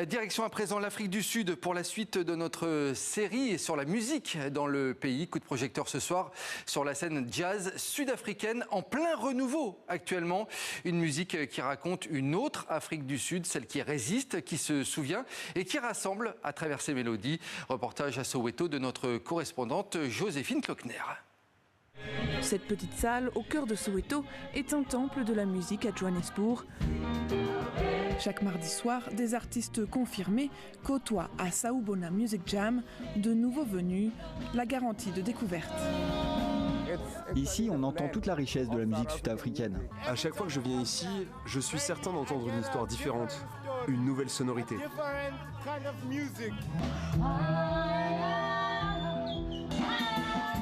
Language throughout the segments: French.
Direction à présent l'Afrique du Sud pour la suite de notre série sur la musique dans le pays. Coup de projecteur ce soir sur la scène jazz sud-africaine en plein renouveau actuellement. Une musique qui raconte une autre Afrique du Sud, celle qui résiste, qui se souvient et qui rassemble à travers ses mélodies. Reportage à Soweto de notre correspondante Joséphine Klockner. Cette petite salle au cœur de Soweto est un temple de la musique à Johannesburg. Chaque mardi soir, des artistes confirmés côtoient à Sawubona Music Jam de nouveaux venus, la garantie de découverte. Ici, on entend toute la richesse de la musique sud-africaine. À chaque fois que je viens ici, je suis certain d'entendre une histoire différente, une nouvelle sonorité.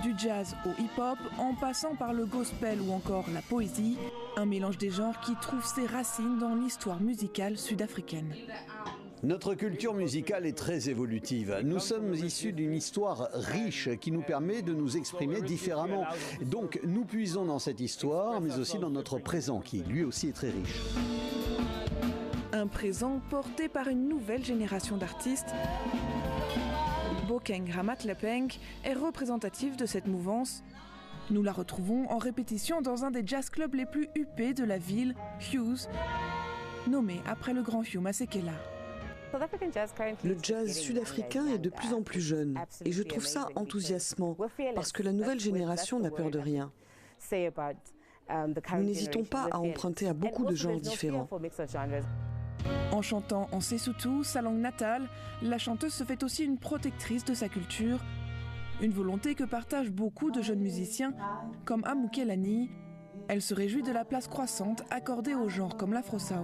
Du jazz au hip-hop, en passant par le gospel ou encore la poésie, un mélange des genres qui trouve ses racines dans l'histoire musicale sud-africaine. Notre culture musicale est très évolutive. Nous sommes issus d'une histoire riche qui nous permet de nous exprimer différemment. Donc nous puisons dans cette histoire, mais aussi dans notre présent qui lui aussi est très riche. Un présent porté par une nouvelle génération d'artistes. Bokeng Ramatlepeng est représentative de cette mouvance. Nous la retrouvons en répétition dans un des jazz clubs les plus huppés de la ville, Hughes, nommé après le grand Hugh Masekela. Le jazz sud-africain est de plus en plus jeune et je trouve ça enthousiasmant parce que la nouvelle génération n'a peur de rien. Nous n'hésitons pas à emprunter à beaucoup de genres différents. En chantant en Sesotho, sa langue natale, la chanteuse se fait aussi une protectrice de sa culture. Une volonté que partagent beaucoup de jeunes musiciens, comme Amukelani. Elle se réjouit de la place croissante accordée aux genres comme l'afro-soul.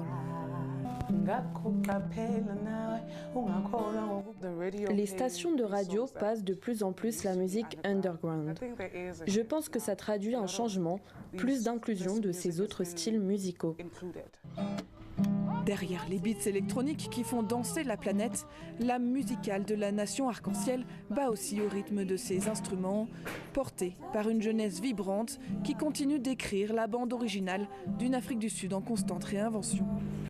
Les stations de radio passent de plus en plus la musique underground. Je pense que ça traduit un changement, plus d'inclusion de ces autres styles musicaux. Derrière les beats électroniques qui font danser la planète, l'âme musicale de la nation arc-en-ciel bat aussi au rythme de ses instruments, portée par une jeunesse vibrante qui continue d'écrire la bande originale d'une Afrique du Sud en constante réinvention.